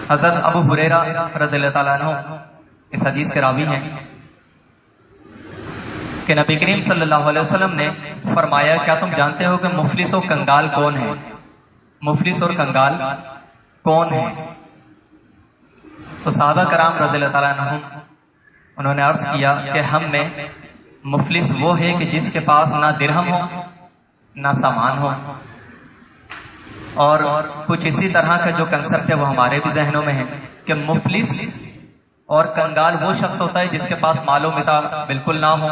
حضرت ابو ہریرہ رضی اللہ تعالیٰ عنہ اس حدیث کے راوی ہیں کہ نبی کریم صلی اللہ علیہ وسلم نے فرمایا، کیا تم جانتے ہو کہ مفلس و کنگال کون ہے؟ مفلس اور کنگال کون ہے؟ تو صحابہ کرام رضی اللہ تعالیٰ عنہ انہوں نے عرض کیا کہ ہم میں مفلس وہ ہے کہ جس کے پاس نہ درہم ہو نہ سامان ہو، اور کچھ اسی طرح کا جو کنسپٹ ہے وہ ہمارے بھی ذہنوں میں ہے کہ مفلس اور کنگال وہ شخص ہوتا ہے جس کے پاس مال و متاع بالکل نہ ہو،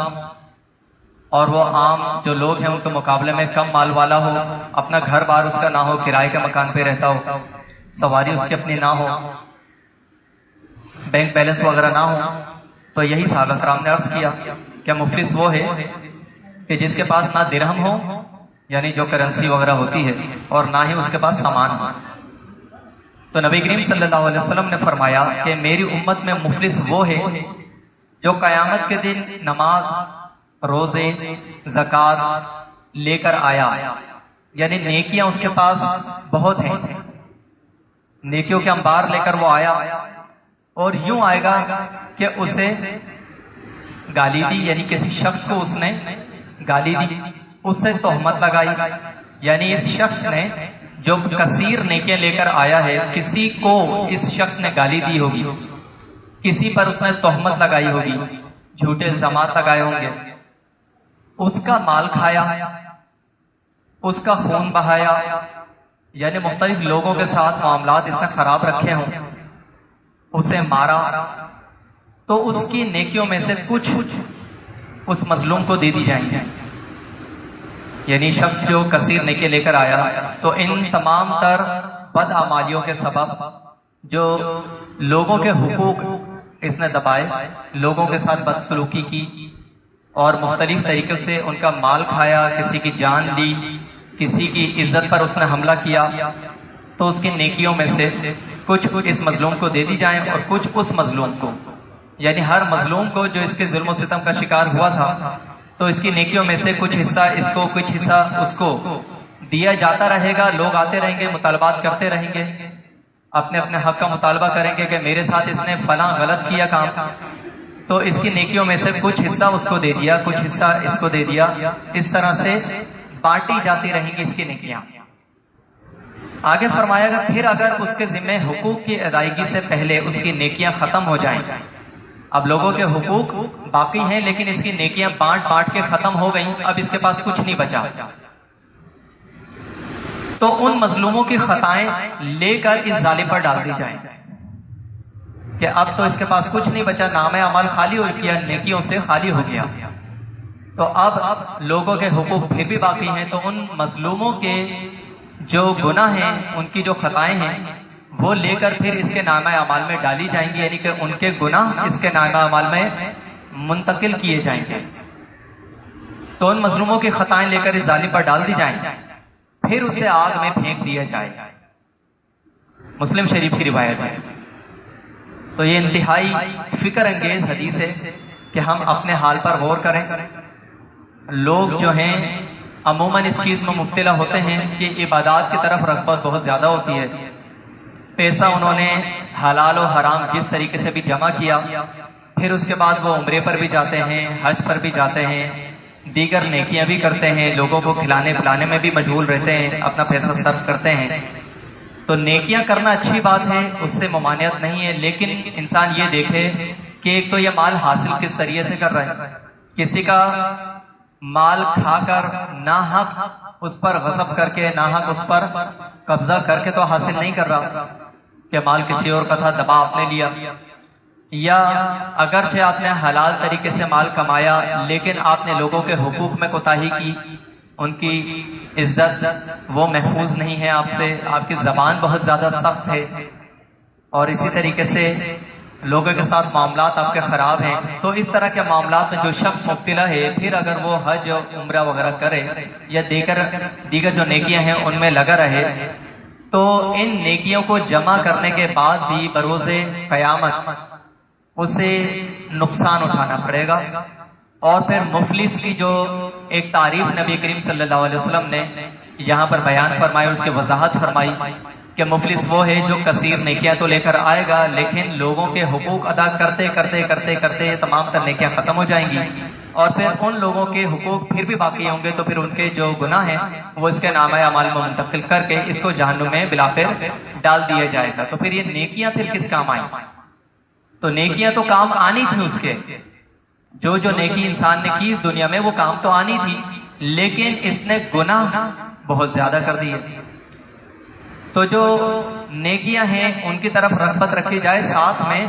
اور وہ عام جو لوگ ہیں ان کے مقابلے میں کم مال والا ہو، اپنا گھر بار اس کا نہ ہو، کرائے کے مکان پہ رہتا ہو، سواری اس کی اپنی نہ ہو، بینک بیلنس وغیرہ نہ ہو۔ تو یہی صحابہ کرام نے عرض کیا کہ مفلس وہ ہے کہ جس کے پاس نہ درہم ہو، یعنی جو کرنسی وغیرہ ہوتی ہے، اور نہ ہی اس کے پاس سامان ہو۔ تو نبی کریم صلی اللہ علیہ وسلم نے فرمایا کہ میری امت میں مفلس وہ ہے جو قیامت کے دن نماز، روزے، زکوٰۃ لے کر آیا، یعنی نیکیاں اس کے پاس بہت ہیں، نیکیوں کے انبار لے کر وہ آیا، اور یوں آئے گا کہ اسے گالی دی، یعنی کسی شخص کو اس نے گالی دی، اس سے تہمت لگائی، یعنی اس شخص نے جو کثیر نیکیاں لے کر آیا ہے، کسی کو اس شخص نے گالی دی ہوگی، کسی پر اس نے تہمت لگائی ہوگی، جھوٹے الزامات لگائے ہوں گے، اس کا مال کھایا، اس کا خون بہایا، یعنی مختلف لوگوں کے ساتھ معاملات اس نے خراب رکھے ہوں، اسے مارا، تو اس کی نیکیوں میں سے کچھ اس مظلوم کو دے دی جائیں گے۔ یعنی شخص جو کثیر نیکی لے کر آیا، تو ان تمام تر بدعمالیوں کے سبب جو لوگوں کے حقوق اس نے دبائے، لوگوں کے ساتھ بدسلوکی کی، اور مختلف طریقے سے ان کا مال کھایا، کسی کی جان لی، کسی کی عزت پر اس نے حملہ کیا، تو اس کی نیکیوں میں سے کچھ اس مظلوم کو دے دی جائیں، اور کچھ اس مظلوم کو، یعنی ہر مظلوم کو جو اس کے ظلم و ستم کا شکار ہوا تھا، تو اس کی نیکیوں میں سے کچھ حصہ اس کو، کچھ حصہ اس کو دیا جاتا رہے گا۔ لوگ آتے رہیں گے، مطالبات کرتے رہیں گے، اپنے اپنے حق کا مطالبہ کریں گے کہ میرے ساتھ اس نے فلاں غلط کیا کام، تو اس کی نیکیوں میں سے کچھ حصہ اس کو دے دیا، کچھ حصہ اس کو دے دیا، اس طرح سے بانٹی جاتی رہیں گی اس کی نیکیاں۔ آگے فرمایا گا پھر اگر اس کے ذمہ حقوق کی ادائیگی سے پہلے اس کی نیکیاں ختم ہو جائیں، اب لوگوں کے حقوق باقی ہیں لیکن اس کی نیکیاں بانٹ بانٹ کے ختم ہو گئیں، اب اس کے پاس کچھ نہیں بچا، تو ان مظلوموں کی خطائیں لے کر اس ظالم پر ڈال دی جائیں کہ اب تو اس کے پاس کچھ نہیں بچا، نام اعمال خالی ہو گیا، نیکیوں سے خالی ہو گیا، تو اب لوگوں کے حقوق پھر بھی باقی ہیں، تو ان مظلوموں کے جو گناہ ہیں، ان کی جو خطائیں ہیں، وہ لے کر پھر اس کے نامہ اعمال میں ڈالی جائیں گی، یعنی کہ ان کے گناہ اس کے نامہ اعمال میں منتقل کیے جائیں گے، تو ان مظلوموں کی خطائیں لے کر اس ظالم پر ڈال دی جائیں، پھر اسے آگ میں پھینک دیا جائے۔ مسلم شریف کی روایت ہے۔ تو یہ انتہائی فکر انگیز حدیث ہے کہ ہم اپنے حال پر غور کریں۔ لوگ جو ہیں عموماً اس چیز میں مبتلا ہوتے ہیں کہ عبادات کی طرف رغبت بہت زیادہ ہوتی ہے، پیسہ انہوں نے حلال و حرام جس طریقے سے بھی جمع کیا، پھر اس کے بعد وہ عمرے پر بھی جاتے ہیں، حج پر بھی جاتے ہیں، دیگر نیکیاں بھی کرتے ہیں، لوگوں کو کھلانے پلانے میں بھی مشغول رہتے ہیں، اپنا پیسہ صرف کرتے ہیں۔ تو نیکیاں کرنا اچھی بات ہے، اس سے ممانعت نہیں ہے، لیکن انسان یہ دیکھے کہ ایک تو یہ مال حاصل کس ذریعے سے کر رہا ہے، کسی کا مال کھا کر ناحق اس پر غصب کر کے، ناحق اس پر قبضہ کر کے تو حاصل نہیں کر رہا کہ مال کسی اور کا تھا، دبا آپ نے لیا، یا اگرچہ آپ نے حلال طریقے سے مال کمایا لیکن آپ نے لوگوں کے حقوق میں کوتاہی کی، ان کی عزت وہ محفوظ نہیں ہے آپ سے، آپ کی زبان بہت زیادہ سخت ہے، اور اسی طریقے سے لوگوں کے ساتھ معاملات آپ کے خراب ہیں، تو اس طرح کے معاملات میں جو شخص مبتلا ہے، پھر اگر وہ حج اور عمرہ وغیرہ کرے یا دیگر جو نیکیاں ہیں ان میں لگا رہے، تو ان نیکیوں کو جمع کرنے کے بعد بھی بروز قیامت اسے نقصان اٹھانا پڑے گا۔ اور پھر مفلس کی جو ایک تعریف نبی کریم صلی اللہ علیہ وسلم نے یہاں پر بیان فرمائی، اس کی وضاحت فرمائی کہ مفلس وہ ہے جو کثیر نیکیاں تو لے کر آئے گا لیکن لوگوں کے حقوق ادا کرتے کرتے کرتے کرتے یہ تمام تر نیکیاں ختم ہو جائیں گی، اور پھر ان لوگوں کے حقوق پھر بھی باقی ہوں گے، تو پھر ان کے جو گناہ ہیں وہ اس کے نامہ اعمال میں منتقل کر کے اس کو جہنم میں بلاخر ڈال دیا جائے گا۔ تو پھر یہ نیکیاں پھر کس کام آئیں؟ تو نیکیاں تو کام آنی تھی اس کے، جو نیکی انسان نے کی اس دنیا میں وہ کام تو آنی تھی، لیکن اس نے گناہ بہت زیادہ کر دیے۔ تو جو نیکیاں ہیں ان کی طرف رغبت رکھی جائے، ساتھ میں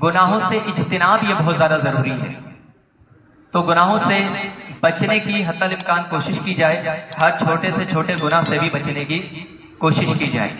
گناہوں سے اجتناب یہ بہت زیادہ ضروری ہے۔ تو گناہوں سے بچنے کی حتی الامکان کوشش کی جائے، ہر چھوٹے سے چھوٹے گناہ سے بھی بچنے کی کوشش کی جائے۔